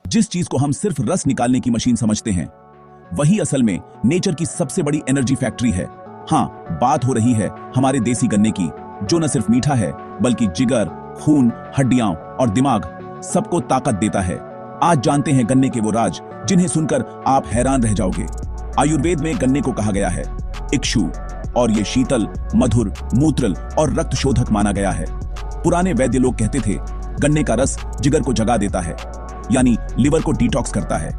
जिस चीज को हम सिर्फ रस निकालने की मशीन समझते हैं, वही असल में नेचर की सबसे बड़ी एनर्जी फैक्ट्री है। हाँ, बात हो रही है हमारे देसी गन्ने की, जो न सिर्फ मीठा है बल्कि जिगर, खून, हड्डियां और दिमाग सबको ताकत देता है। आज जानते हैं गन्ने के वो राज जिन्हें सुनकर आप हैरान रह जाओगे। आयुर्वेद में गन्ने को कहा गया है इक्षु, और ये शीतल, मधुर, मूत्रल और रक्त शोधक माना गया है। पुराने वैद्य लोग कहते थे गन्ने का रस जिगर को जगा देता है, यानी लिवर को डिटॉक्स करता है।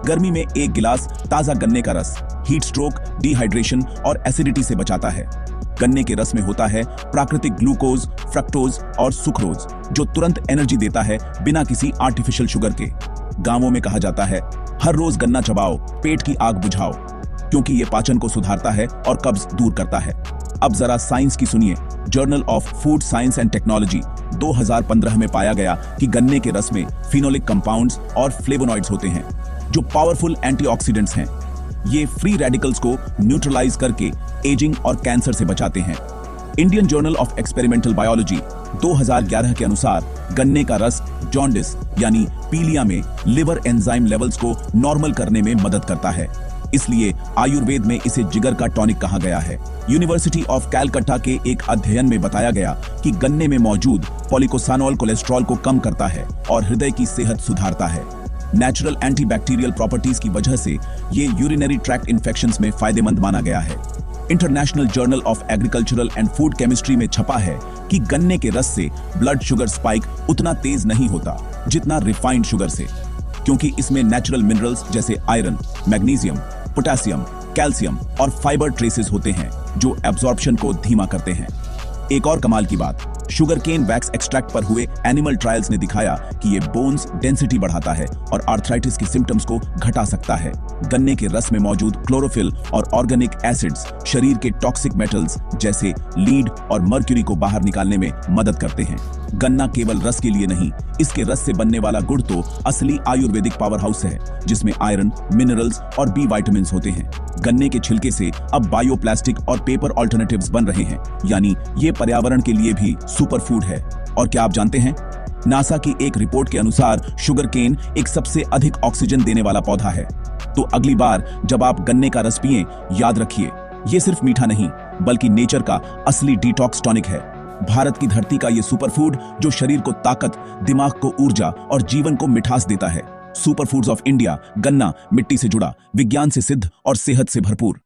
गर्मी में एक गिलास ताजा गन्ने का रस हीट स्ट्रोक, डिहाइड्रेशन और एसिडिटी से बचाता है। गन्ने के रस में होता है प्राकृतिक ग्लूकोज, फ्रक्टोज और सुक्रोज, जो तुरंत एनर्जी देता है बिना किसी आर्टिफिशियल शुगर के। गांवों में कहा जाता है हर रोज गन्ना चबाओ, पेट की आग बुझाओ, क्योंकि ये पाचन को सुधारता है और कब्ज दूर करता है। अब जरा साइंस की सुनिए। Journal of food science and technology 2015 में पाया गया कि गन्ने के रस में फिनोलिक कंपाउंड्स और फ्लेवोनॉइड्स होते हैं, जो पावरफुल एंटीऑक्सीडेंट्स हैं। ये फ्री रेडिकल्स को न्यूट्रलाइज करके एजिंग और कैंसर से बचाते हैं। Indian journal of experimental biology 2011 के अनुसार गन्ने का रस जॉन्डिस यानी पीलिया में लिवर एंजाइम लेवल्स को नॉर्मल करने में मदद करता है। इसलिए आयुर्वेद में इसे जिगर का टॉनिक कहा गया है। यूनिवर्सिटी ऑफ कैलकटा के एक अध्ययन में बताया गया कि गन्ने में मौजूद पॉलीकोसानोल कोलेस्ट्रॉल को कम करता है और हृदय की सेहत सुधारता है। नेचुरल एंटीबैक्टीरियल प्रॉपर्टीज की वजह से ये यूरिनरी ट्रैक्ट इन्फेक्शंस में फायदेमंद माना गया है। International journal of agricultural and food chemistry में छपा है कि गन्ने के रस से ब्लड शुगर स्पाइक उतना तेज नहीं होता जितना रिफाइंड शुगर से, क्योंकि इसमें नेचुरल मिनरल्स जैसे आयरन, मैग्नीशियम, पोटेशियम, कैल्शियम और फाइबर ट्रेसेस होते हैं, जो एब्जॉर्प्शन को धीमा करते हैं। एक और कमाल की बात, शुगर केन वैक्स एक्सट्रैक्ट पर हुए एनिमल ट्रायल्स ने दिखाया कि ये बोन्स डेंसिटी बढ़ाता है और आर्थराइटिस के सिम्टम्स को घटा सकता है। गन्ने के रस में मौजूद क्लोरोफिल और ऑर्गेनिक एसिड्स शरीर के टॉक्सिक मेटल्स जैसे लीड और मर्क्यूरी को बाहर निकालने में मदद करते हैं। गन्ना केवल रस के लिए नहीं, इसके रस से बनने वाला गुड़ तो असली आयुर्वेदिक पावर हाउस है, जिसमें आयरन, मिनरल्स और बी विटामिन्स होते हैं। गन्ने के छिलके से अब बायोप्लास्टिक और पेपर ऑल्टरनेटिव्स बन रहे हैं, यानी ये पर्यावरण के लिए भी सुपर फूड है। और क्या आप जानते हैं, नासा की एक रिपोर्ट के अनुसार शुगर केन एक सबसे अधिक ऑक्सीजन देने वाला पौधा है। तो अगली बार जब आप गन्ने का रस पिएं, याद रखिए ये सिर्फ मीठा नहीं बल्कि नेचर का असली डिटॉक्स टॉनिक है। भारत की धरती का ये सुपर फूड जो शरीर को ताकत, दिमाग को ऊर्जा और जीवन को मिठास देता है। सुपर फूड्स ऑफ इंडिया, गन्ना मिट्टी से जुड़ा, विज्ञान से सिद्ध और सेहत से भरपूर।